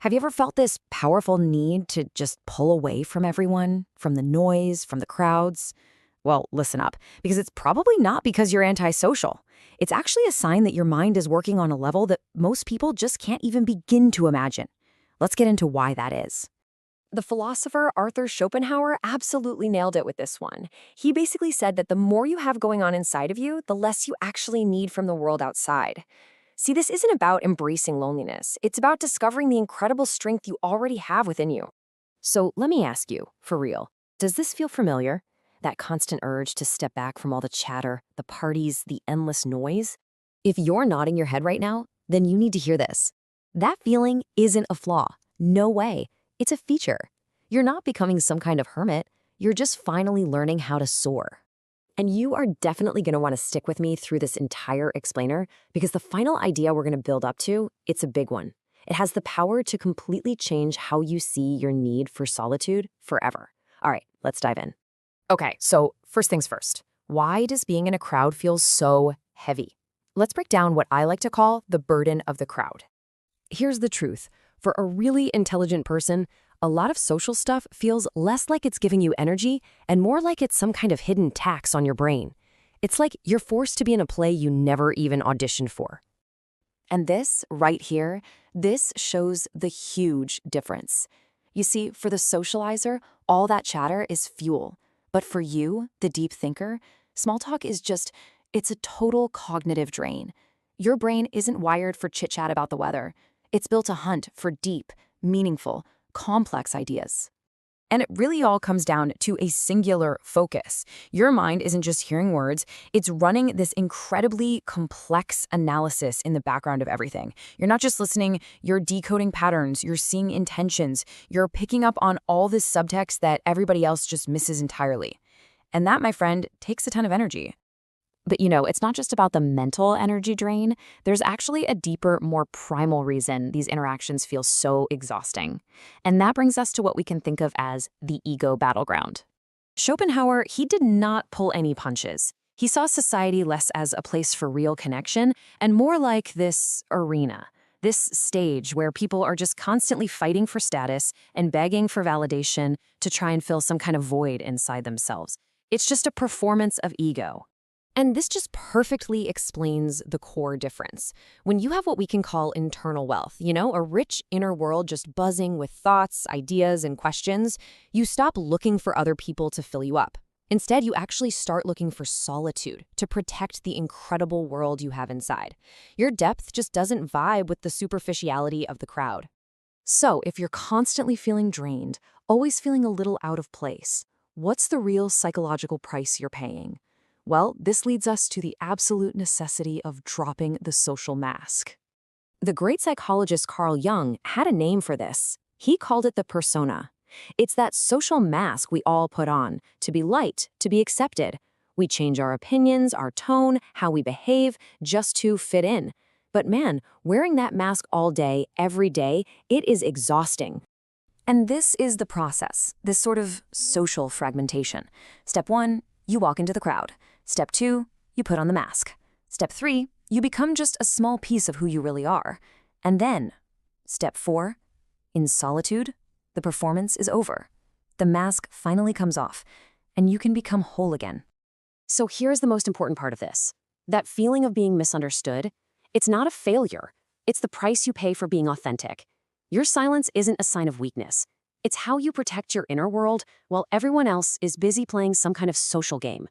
Have you ever felt this powerful need to just pull away from everyone, from the noise, from the crowds? Well, listen up, because it's probably not because you're antisocial. It's actually a sign that your mind is working on a level that most people just can't even begin to imagine. Let's get into why that is. The philosopher Arthur Schopenhauer absolutely nailed it with this one. He basically said that the more you have going on inside of you, the less you actually need from the world outside. See, this isn't about embracing loneliness. It's about discovering the incredible strength you already have within you. So let me ask you, for real, does this feel familiar? That constant urge to step back from all the chatter, the parties, the endless noise? If you're nodding your head right now, then you need to hear this. That feeling isn't a flaw. No way. It's a feature. You're not becoming some kind of hermit. You're just finally learning how to soar. And you are definitely going to want to stick with me through this entire explainer because the final idea we're going to build up to, it's a big one. It has the power to completely change how you see your need for solitude forever. All right, let's dive in. Okay, so first things first. Why does being in a crowd feel so heavy? Let's break down what I like to call the burden of the crowd. Here's the truth. For a really intelligent person, a lot of social stuff feels less like it's giving you energy and more like it's some kind of hidden tax on your brain. It's like you're forced to be in a play you never even auditioned for. And this, right here, this shows the huge difference. You see, for the socializer, all that chatter is fuel. But for you, the deep thinker, small talk is it's a total cognitive drain. Your brain isn't wired for chit-chat about the weather. It's built to hunt for deep, meaningful, complex ideas. And it really all comes down to a singular focus. Your mind isn't just hearing words, it's running this incredibly complex analysis in the background of everything. You're not just listening, you're decoding patterns, you're seeing intentions, you're picking up on all this subtext that everybody else just misses entirely. And that, my friend, takes a ton of energy. But it's not just about the mental energy drain. There's actually a deeper, more primal reason these interactions feel so exhausting. And that brings us to what we can think of as the ego battleground. Schopenhauer, he did not pull any punches. He saw society less as a place for real connection and more like this arena, this stage where people are just constantly fighting for status and begging for validation to try and fill some kind of void inside themselves. It's just a performance of ego. And this just perfectly explains the core difference. When you have what we can call internal wealth, a rich inner world just buzzing with thoughts, ideas, and questions, you stop looking for other people to fill you up. Instead, you actually start looking for solitude to protect the incredible world you have inside. Your depth just doesn't vibe with the superficiality of the crowd. So, if you're constantly feeling drained, always feeling a little out of place, what's the real psychological price you're paying? Well, this leads us to the absolute necessity of dropping the social mask. The great psychologist Carl Jung had a name for this. He called it the persona. It's that social mask we all put on to be liked, to be accepted. We change our opinions, our tone, how we behave, just to fit in. But man, wearing that mask all day, every day, it is exhausting. And this is the process, this sort of social fragmentation. Step 1, you walk into the crowd. Step 2, you put on the mask. Step 3, you become just a small piece of who you really are. And then, step 4, in solitude, the performance is over. The mask finally comes off, and you can become whole again. So here's the most important part of this. That feeling of being misunderstood, it's not a failure. It's the price you pay for being authentic. Your silence isn't a sign of weakness. It's how you protect your inner world while everyone else is busy playing some kind of social game.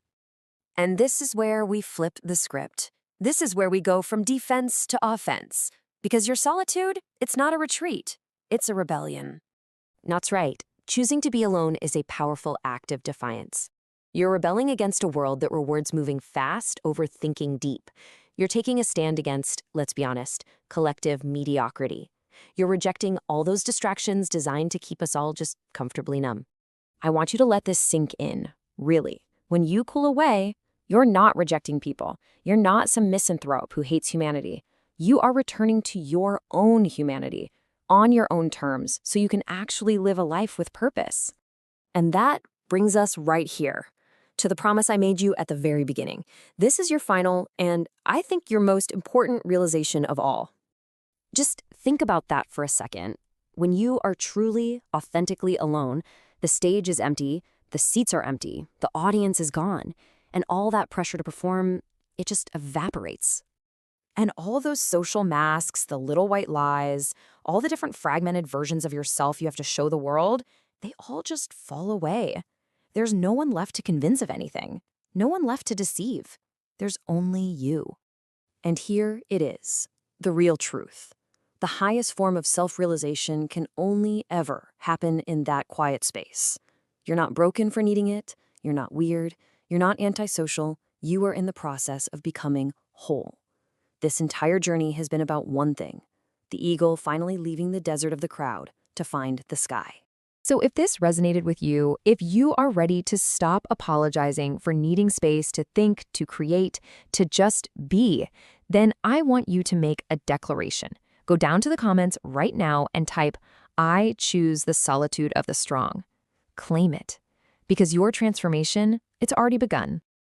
And this is where we flip the script. This is where we go from defense to offense. Because your solitude, it's not a retreat. It's a rebellion. That's right. Choosing to be alone is a powerful act of defiance. You're rebelling against a world that rewards moving fast over thinking deep. You're taking a stand against, let's be honest, collective mediocrity. You're rejecting all those distractions designed to keep us all just comfortably numb. I want you to let this sink in, really. When you cool away, you're not rejecting people. You're not some misanthrope who hates humanity. You are returning to your own humanity, on your own terms, so you can actually live a life with purpose. And that brings us right here, to the promise I made you at the very beginning. This is your final, and I think your most important realization of all. Just think about that for a second. When you are truly, authentically alone, the stage is empty, the seats are empty, the audience is gone, and all that pressure to perform, it just evaporates. And all those social masks, the little white lies, all the different fragmented versions of yourself you have to show the world, they all just fall away. There's no one left to convince of anything, no one left to deceive. There's only you. And here it is, the real truth. The highest form of self-realization can only ever happen in that quiet space. You're not broken for needing it, you're not weird, you're not antisocial, you are in the process of becoming whole. This entire journey has been about one thing, the eagle finally leaving the desert of the crowd to find the sky. So if this resonated with you, if you are ready to stop apologizing for needing space to think, to create, to just be, then I want you to make a declaration. Go down to the comments right now and type, "I choose the solitude of the strong." Claim it. Because your transformation, it's already begun.